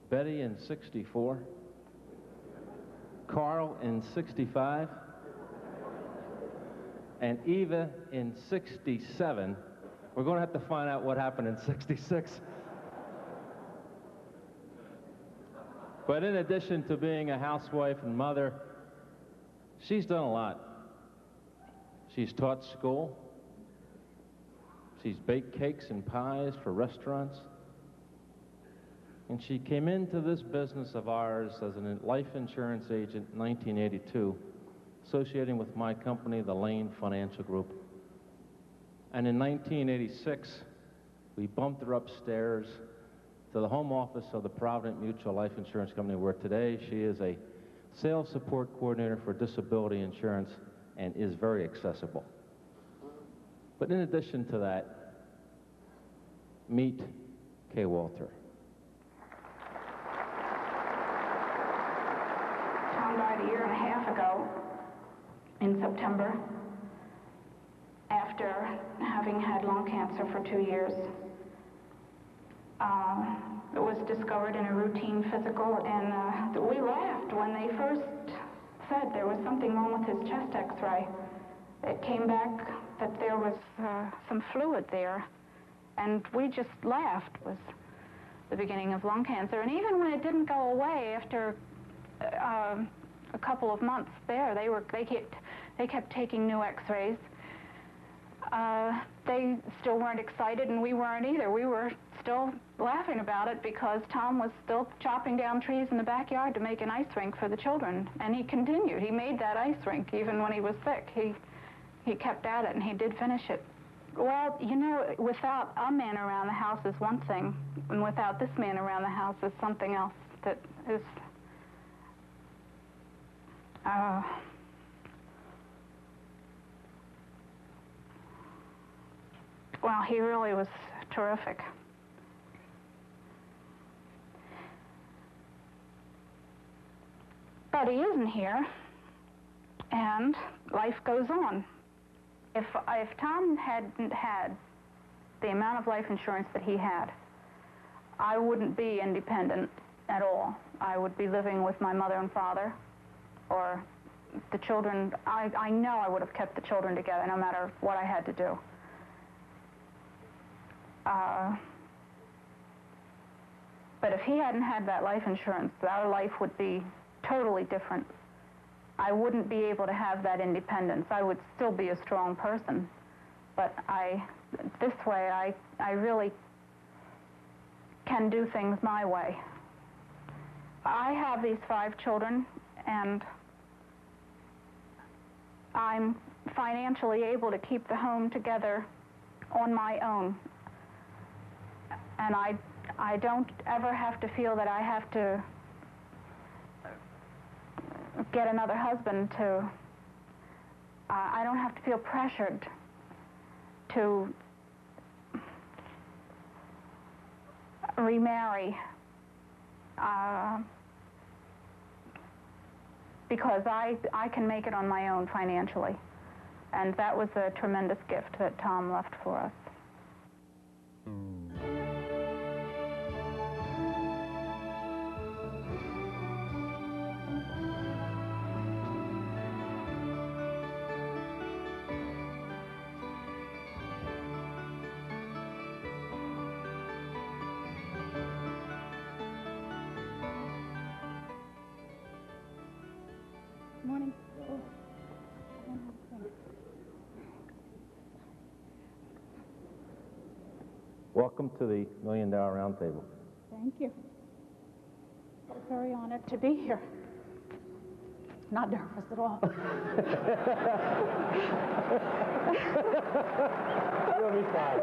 Betty in 64, Carl in 65, and Eva in 67. We're going to have to find out what happened in 66. But in addition to being a housewife and mother, she's done a lot. She's taught school. She's baked cakes and pies for restaurants. And she came into this business of ours as a life insurance agent in 1982, associating with my company, the Lane Financial Group. And in 1986, we bumped her upstairs to the home office of the Provident Mutual Life Insurance Company, where today she is a sales support coordinator for disability insurance and is very accessible. But in addition to that, meet Kay Walter. Tom died a year and a half ago in September after having had lung cancer for 2 years. It was discovered in a routine physical, and we laughed when they first said there was something wrong with his chest x-ray. It came back that there was some fluid there, and we just laughed. It was the beginning of lung cancer. And even when it didn't go away after a couple of months there, they kept taking new x-rays. They still weren't excited, and we weren't either. We were still laughing about it because Tom was still chopping down trees in the backyard to make an ice rink for the children. And he continued. He made that ice rink even when he was sick. He kept at it, and he did finish it. Well, you know, without a man around the house is one thing, and without this man around the house is something else that is... well, he really was terrific. But he isn't here, and life goes on. If Tom hadn't had the amount of life insurance that he had, I wouldn't be independent at all. I would be living with my mother and father, or the children. I know I would have kept the children together no matter what I had to do. But if he hadn't had that life insurance, our life would be totally different. I wouldn't be able to have that independence. I would still be a strong person, but this way, I really can do things my way. I have these 5 children, and I'm financially able to keep the home together on my own. And I don't ever have to feel that I have to get another husband to... I don't have to feel pressured to remarry because I can make it on my own financially. And that was a tremendous gift that Tom left for us. Morning. Welcome to the $1 Million Roundtable. Thank you. I'm very honored to be here. Not nervous at all. You'll be fine.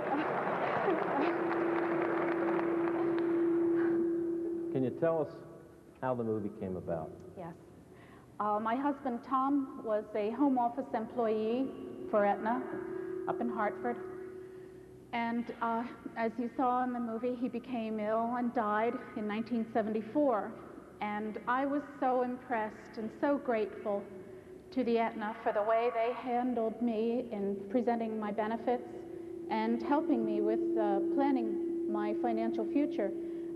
Can you tell us how the movie came about? Yes. My husband, Tom, was a home office employee for Aetna up in Hartford. And as you saw in the movie, he became ill and died in 1974. And I was so impressed and so grateful to the Aetna for the way they handled me in presenting my benefits and helping me with planning my financial future,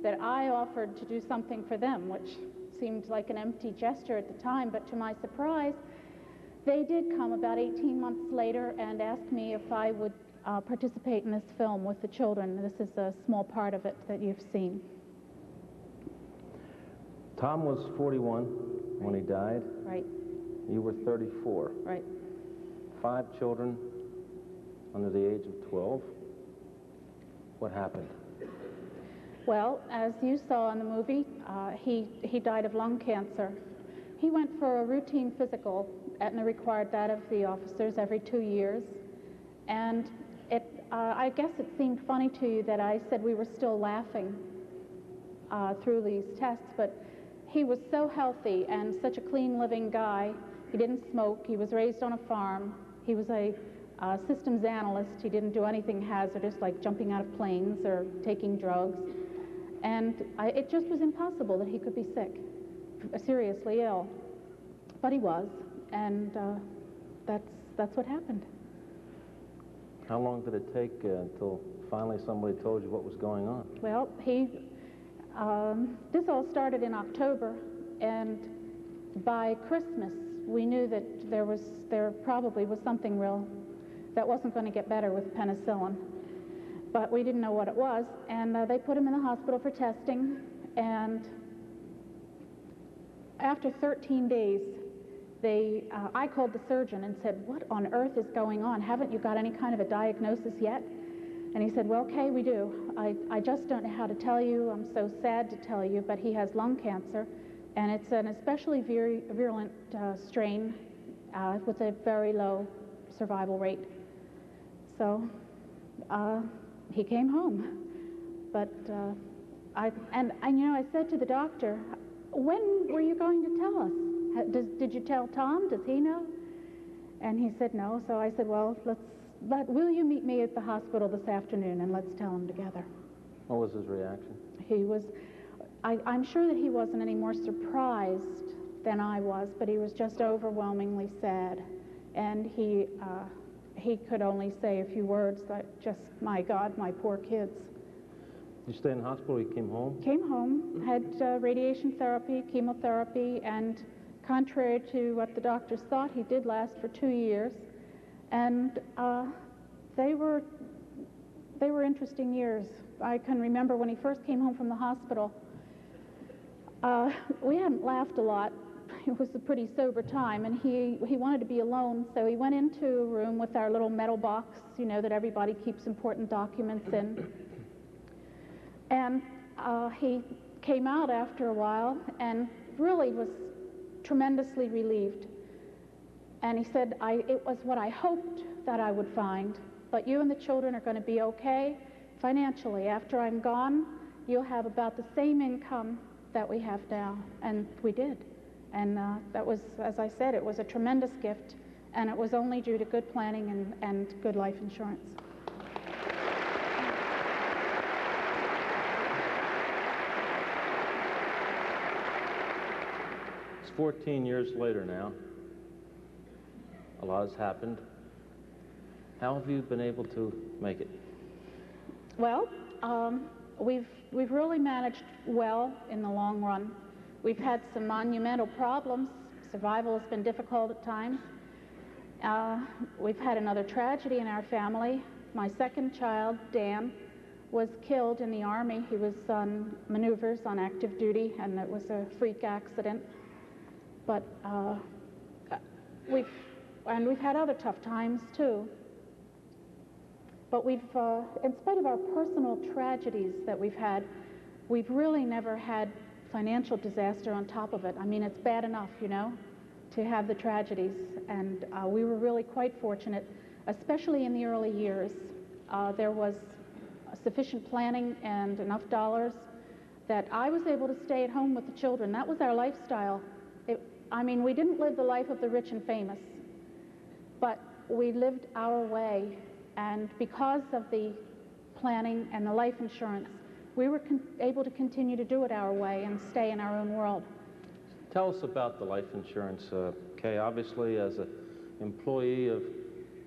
that I offered to do something for them, which seemed like an empty gesture at the time, but to my surprise, they did come about 18 months later and asked me if I would participate in this film with the children. This is a small part of it that you've seen. Tom was 41 when he died. Right, You were 34. right. 5 children under the age of 12. What happened? Well, as you saw in the movie, he died of lung cancer. He went for a routine physical. Aetna required that of the officers every 2 years. And I guess it seemed funny to you that I said we were still laughing through these tests, but he was so healthy and such a clean living guy. He didn't smoke. He was raised on a farm. He was a systems analyst. He didn't do anything hazardous like jumping out of planes or taking drugs. And it just was impossible that he could be sick, seriously ill. But he was, and that's what happened. How long did it take until finally somebody told you what was going on? Well, this all started in October, and by Christmas we knew that there probably was something real that wasn't going to get better with penicillin. But we didn't know what it was, and they put him in the hospital for testing, and after 13 days, I called the surgeon and said, "What on earth is going on? Haven't you got any kind of a diagnosis yet?" And he said, "Well, Kay, we do. I just don't know how to tell you. I'm so sad to tell you, but he has lung cancer, and it's an especially virulent strain with a very low survival rate." So he came home. But I said to the doctor, "When were you going to tell us? Did you tell Tom? Does he know?" And he said no. So I said, "Well, will you meet me at the hospital this afternoon and let's tell him together." What was his reaction? I'm sure that he wasn't any more surprised than I was, but he was just overwhelmingly sad. And he could only say a few words like, just, "My God, my poor kids." Did you stay in the hospital? You came home? Came home, had radiation therapy, chemotherapy, and contrary to what the doctors thought, he did last for 2 years. And they were interesting years. I can remember when he first came home from the hospital, we hadn't laughed a lot. It was a pretty sober time, and he wanted to be alone, so he went into a room with our little metal box, that everybody keeps important documents in. And he came out after a while and really was tremendously relieved. And he said, "It was what I hoped that I would find, but you and the children are going to be okay financially. After I'm gone, you'll have about the same income that we have now." And we did. And that was, as I said, it was a tremendous gift, and it was only due to good planning and good life insurance. It's 14 years later now. A lot has happened. How have you been able to make it? Well, we've really managed well in the long run. We've had some monumental problems. Survival has been difficult at times. We've had another tragedy in our family. My second child, Dan, was killed in the Army. He was on maneuvers on active duty, and it was a freak accident. But we've had other tough times too. But we've, in spite of our personal tragedies that we've had, we've really never had financial disaster on top of it. I mean, it's bad enough, to have the tragedies. And we were really quite fortunate, especially in the early years. There was sufficient planning and enough dollars that I was able to stay at home with the children. That was our lifestyle. We didn't live the life of the rich and famous, but we lived our way. And because of the planning and the life insurance, we were able to continue to do it our way and stay in our own world. Tell us about the life insurance, Kay. Obviously, as an employee of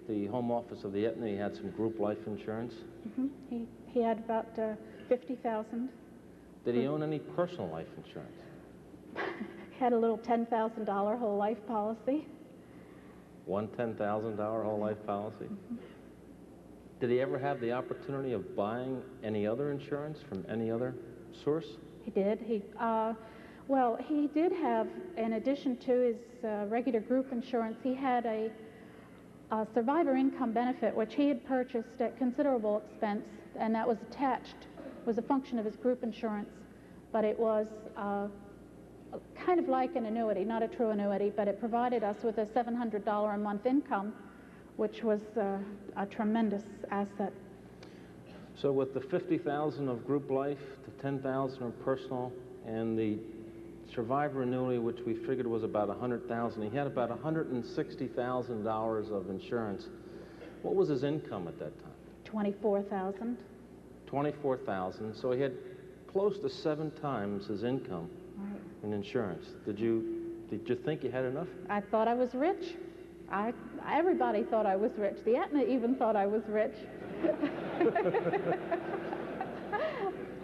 the home office of the Aetna, he had some group life insurance. Mm-hmm. He had about $50,000 Did he own any personal life insurance? Had a little $10,000 whole life policy. One $10,000 whole life policy? Did he ever have the opportunity of buying any other insurance from any other source? He did. Well, he did have, in addition to his regular group insurance, he had a survivor income benefit, which he had purchased at considerable expense, and that was a function of his group insurance, but it was kind of like an annuity, not a true annuity, but it provided us with a $700 a month income, which was a tremendous asset. So with the $50,000 of group life, the $10,000 of personal, and the survivor annuity, which we figured was about $100,000, he had about $160,000 of insurance. What was his income at that time? $24,000. $24,000. So he had close to 7 times his income Right. in insurance. Did you think you had enough? I thought I was rich. Everybody thought I was rich. The Aetna even thought I was rich.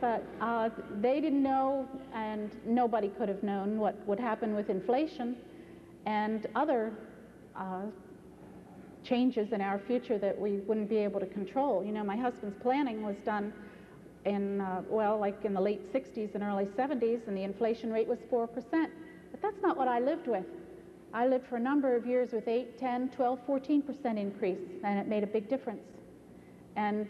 But they didn't know, and nobody could have known what would happen with inflation and other changes in our future that we wouldn't be able to control. You know, my husband's planning was done in, like in the late 60s and early 70s, and the inflation rate was 4%. But that's not what I lived with. I lived for a number of years with 8, 10, 12, 14% increase, and it made a big difference. And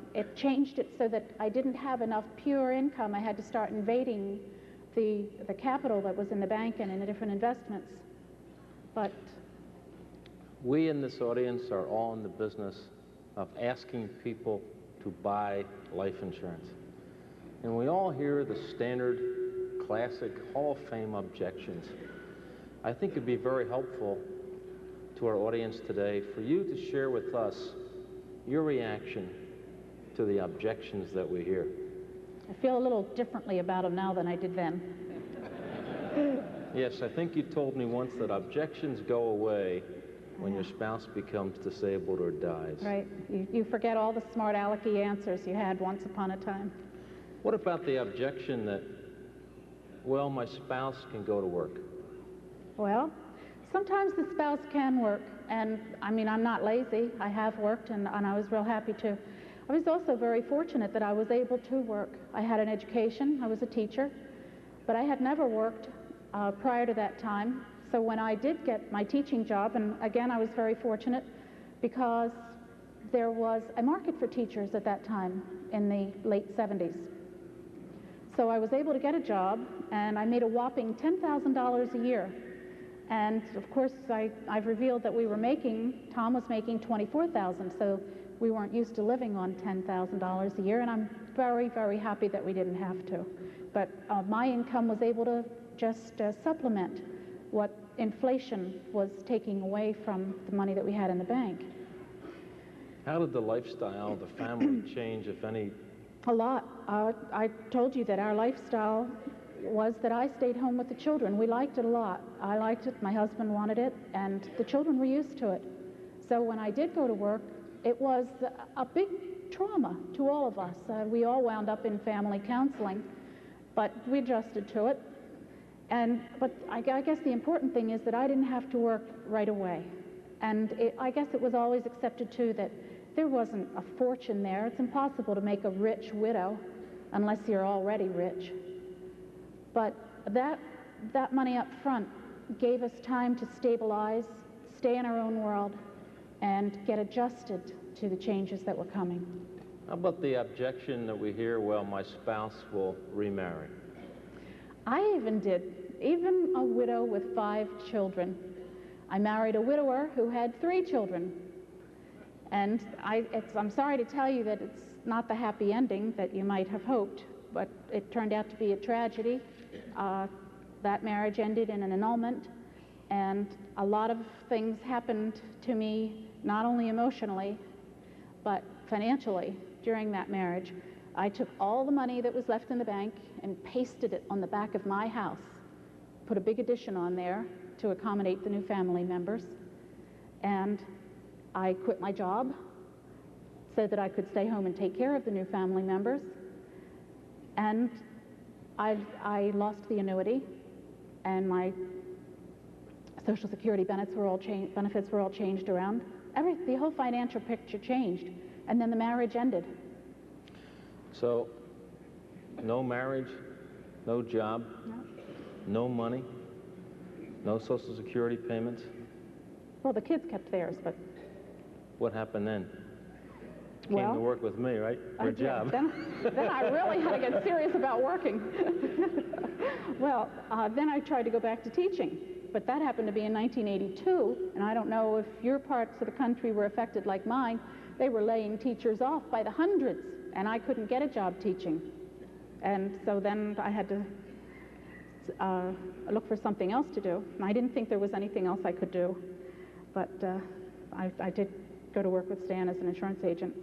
it changed it so that I didn't have enough pure income. I had to start invading the capital that was in the bank and in the different investments. But We in this audience are all in the business of asking people to buy life insurance. And we all hear the standard, classic, Hall of Fame objections. I think it'd be very helpful to our audience today for you to share with us your reaction to the objections that we hear. I feel a little differently about them now than I did then. Yes, I think you told me once that objections go away when your spouse becomes disabled or dies. Right. You forget all the smart alecky answers you had once upon a time. What about the objection that, well, my spouse can go to work? Well, sometimes the spouse can work, and I mean, I'm not lazy. I have worked, and I was real happy to. I was also very fortunate that I was able to work. I had an education. I was a teacher, but I had never worked prior to that time. So when I did get my teaching job, and again, I was very fortunate because there was a market for teachers at that time in the late 70s. So I was able to get a job, and I made a whopping $10,000 a year. And of course, I've revealed that Tom was making $24,000, so we weren't used to living on $10,000 a year, and I'm very, very happy that we didn't have to. But my income was able to just supplement what inflation was taking away from the money that we had in the bank. How did the lifestyle, the family change, if any? A lot. I told you that our lifestyle was that I stayed home with the children. We liked it a lot. I liked it, my husband wanted it, and the children were used to it. So when I did go to work, it was a big trauma to all of us. We all wound up in family counseling, but we adjusted to it. But I guess the important thing is that I didn't have to work right away. And I guess it was always accepted, too, that there wasn't a fortune there. It's impossible to make a rich widow unless you're already rich. But that money up front gave us time to stabilize, stay in our own world, and get adjusted to the changes that were coming. How about the objection that we hear, well, my spouse will remarry? I even a widow with 5 children. I married a widower who had 3 children. And I'm sorry to tell you that it's not the happy ending that you might have hoped, but it turned out to be a tragedy. That marriage ended in an annulment, and a lot of things happened to me, not only emotionally, but financially during that marriage. I took all the money that was left in the bank and pasted it on the back of my house, put a big addition on there to accommodate the new family members, and I quit my job so that I could stay home and take care of the new family members. And I lost the annuity, and my Social Security benefits were all changed around. The whole financial picture changed, and then the marriage ended. So, no marriage, no job, no money, no Social Security payments. Well, the kids kept theirs, but What happened then? Came well, to work with me, right? For a I did. job. Then I really had to get serious about working. Well, then I tried to go back to teaching, but that happened to be in 1982, and I don't know if your parts of the country were affected like mine. They were laying teachers off by the hundreds, and I couldn't get a job teaching. And so then I had to look for something else to do. And I didn't think there was anything else I could do, but I did go to work with Stan as an insurance agent.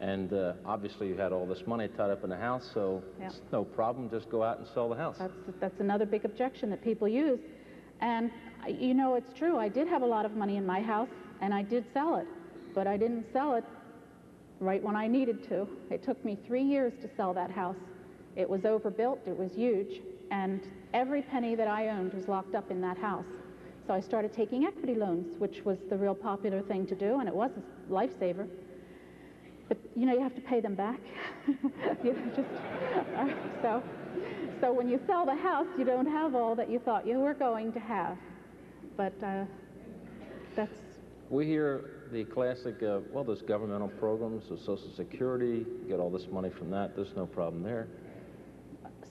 And obviously you had all this money tied up in the house, so Yeah. it's no problem, just go out and sell the house. That's another big objection that people use. And you know, it's true, I did have a lot of money in my house, and I did sell it, but I didn't sell it right when I needed to. It took me 3 years to sell that house. It was overbuilt, it was huge, and every penny that I owned was locked up in that house. So I started taking equity loans, which was the real popular thing to do, and it was a lifesaver. But you know, you have to pay them back. You just, so when you sell the house, you don't have all that you thought you were going to have. But that's We hear the classic, well, there's governmental programs, there's Social Security, you get all this money from that, there's no problem there.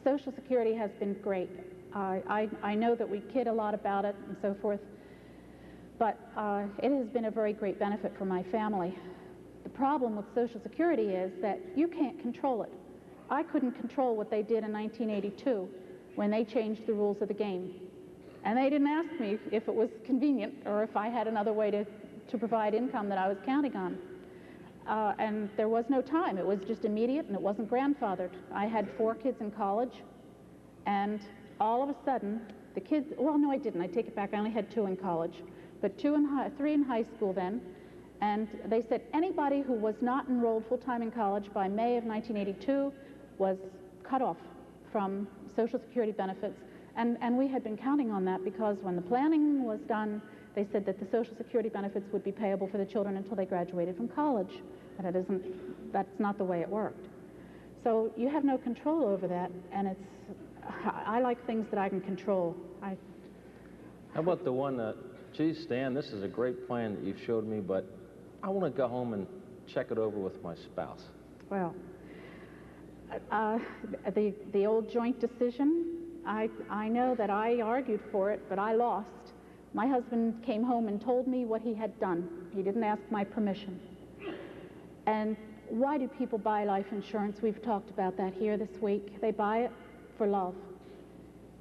Social Security has been great. I know that we kid a lot about it and so forth, but it has been a very great benefit for my family. The problem with Social Security is that you can't control it. I couldn't control what they did in 1982 when they changed the rules of the game. And they didn't ask me if it was convenient or if I had another way to provide income that I was counting on. And there was no time. It was just immediate, and it wasn't grandfathered. I had 4 kids in college, and all of a sudden, the kids, well, no, I didn't. I take it back. I only had 2 in college, but 3 in high school then. And they said anybody who was not enrolled full-time in college by May of 1982 was cut off from Social Security benefits. And we had been counting on that because when the planning was done, they said that the Social Security benefits would be payable for the children until they graduated from college. And that's not the way it worked. So you have no control over that, and I like things that I can control. How about the one that, geez, Stan, this is a great plan that you've showed me, but I want to go home and check it over with my spouse. Well, the old joint decision, I know that I argued for it, but I lost. My husband came home and told me what he had done. He didn't ask my permission. And why do people buy life insurance? We've talked about that here this week. They buy it for love.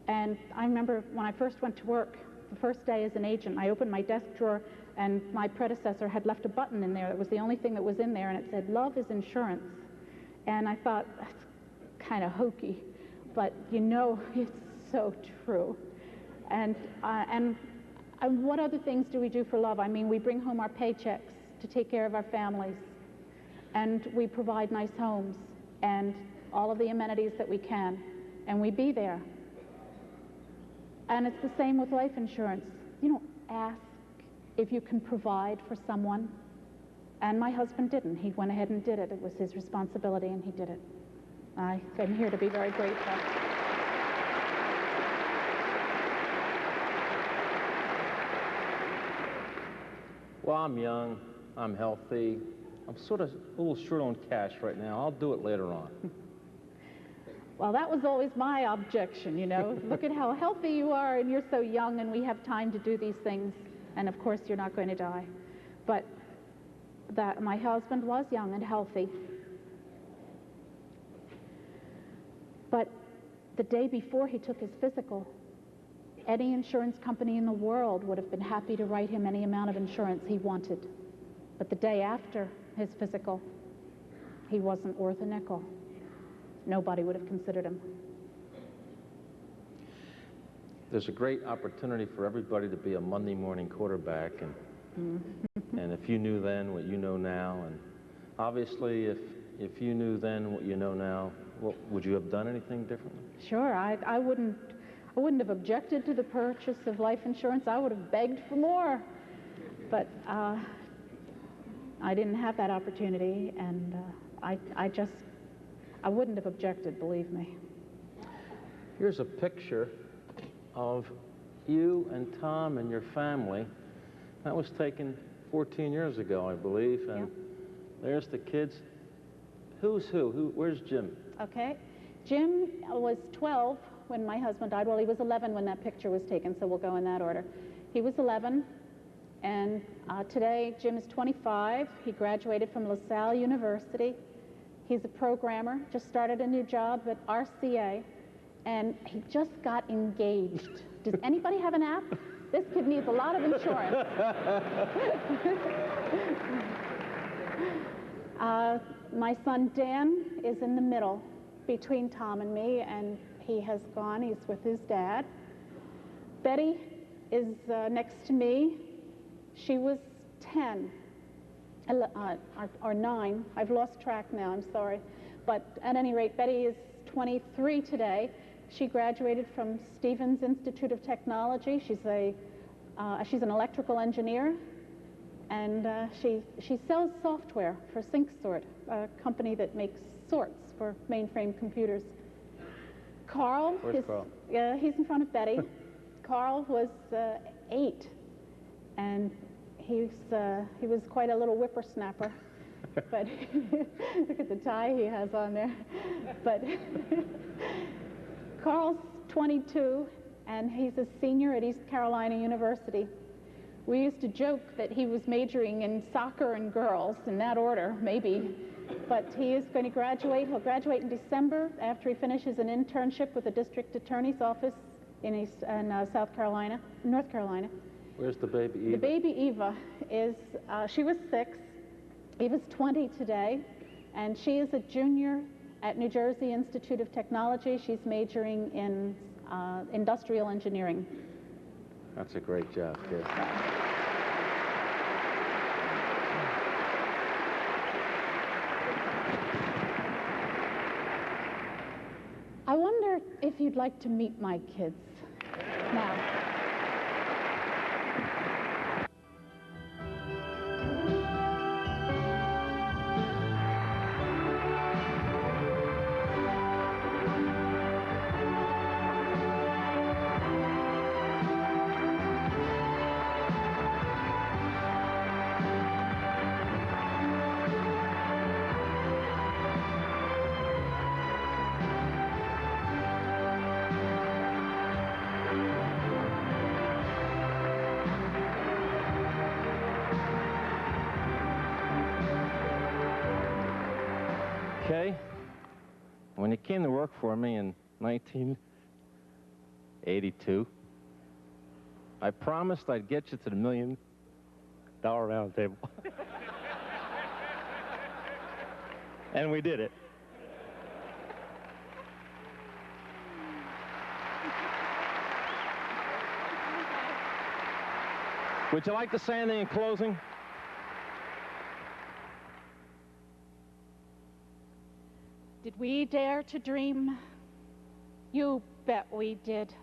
And I remember when I first went to work, the first day as an agent, I opened my desk drawer, and my predecessor had left a button in there. It was the only thing that was in there, and it said, "Love is insurance." And I thought, that's kind of hokey, but you know, it's so true. And what other things do we do for love? I mean, we bring home our paychecks to take care of our families, and we provide nice homes and all of the amenities that we can, and we be there. And it's the same with life insurance. You don't ask if you can provide for someone. And my husband didn't. He went ahead and did it. It was his responsibility, and he did it. I am here to be very grateful. Well, I'm young, I'm healthy, I'm sort of a little short on cash right now. I'll do it later on. Well, that was always my objection, you know. Look at how healthy you are, and you're so young, and we have time to do these things. And of course, you're not going to die. But that my husband was young and healthy. But the day before he took his physical, any insurance company in the world would have been happy to write him any amount of insurance he wanted. But the day after his physical, he wasn't worth a nickel. Nobody would have considered him. There's a great opportunity for everybody to be a Monday morning quarterback, and and if you knew then what you know now, and obviously if you knew then what you know now, Would you have done anything differently? Sure, I wouldn't have objected to the purchase of life insurance. I would have begged for more. But I didn't have that opportunity, and I wouldn't have objected, believe me. Here's a picture of you and Tom and your family. That was taken 14 years ago, I believe, and there's the kids. Who's who? Where's Jim? Okay. Jim was 12 when my husband died. Well, he was 11 when that picture was taken, so we'll go in that order. He was 11, and today Jim is 25. He graduated from LaSalle University. He's a programmer, just started a new job at RCA, and he just got engaged. Does anybody have an app? This kid needs a lot of insurance. My son Dan is in the middle between Tom and me, and he has gone. He's with his dad. Betty is next to me. She was 10 or 9. I've lost track now, I'm sorry. But at any rate, Betty is 23 today. She graduated from Stevens Institute of Technology. She's an electrical engineer, and she sells software for SyncSort, a company that makes sorts for mainframe computers. Carl, Where's Carl? He's in front of Betty. Carl was 8, and he was quite a little whippersnapper. But look at the tie he has on there. But Carl's 22, and he's a senior at East Carolina University. We used to joke that he was majoring in soccer and girls, in that order, maybe. But he is going to graduate. He'll graduate in December after he finishes an internship with the district attorney's office in North Carolina. Where's the baby Eva? The baby Eva is, she was 6. Eva's 20 today, and she is a junior at New Jersey Institute of Technology. She's majoring in industrial engineering. That's a great job, kid. I wonder if you'd like to meet my kids now. Okay, when you came to work for me in 1982, I promised I'd get you to the $1 million round table. And we did it. Would you like to say anything in closing? Did we dare to dream? You bet we did.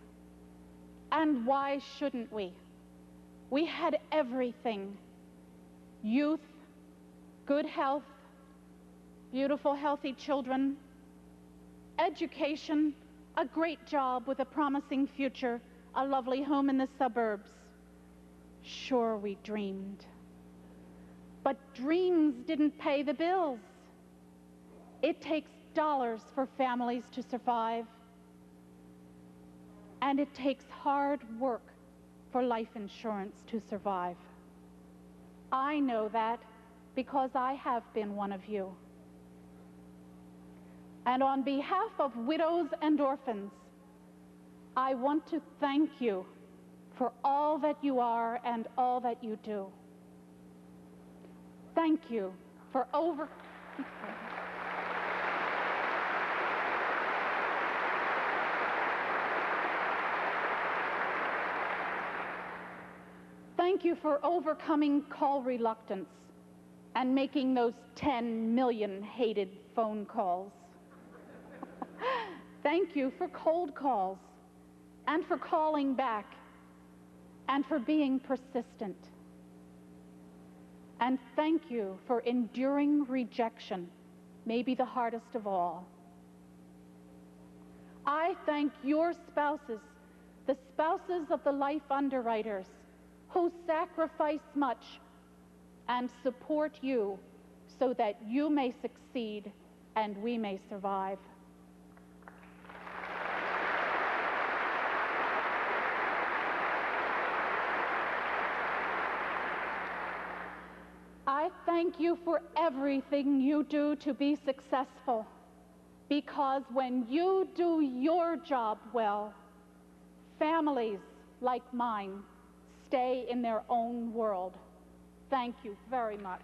And why shouldn't we? We had everything. Youth, good health, beautiful, healthy children, education, a great job with a promising future, a lovely home in the suburbs. Sure, we dreamed. But dreams didn't pay the bills. It takes dollars for families to survive. And it takes hard work for life insurance to survive. I know that because I have been one of you. And on behalf of widows and orphans, I want to thank you for all that you are and all that you do. Thank you for Thank you for overcoming call reluctance and making those 10 million hated phone calls. Thank you for cold calls, and for calling back, and for being persistent. And thank you for enduring rejection, maybe the hardest of all. I thank your spouses, the spouses of the life underwriters, who sacrifice much and support you so that you may succeed and we may survive. I thank you for everything you do to be successful, because when you do your job well, families like mine stay in their own world. Thank you very much.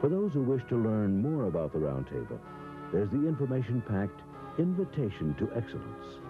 For those who wish to learn more about the Round Table, there's the information-packed Invitation to Excellence.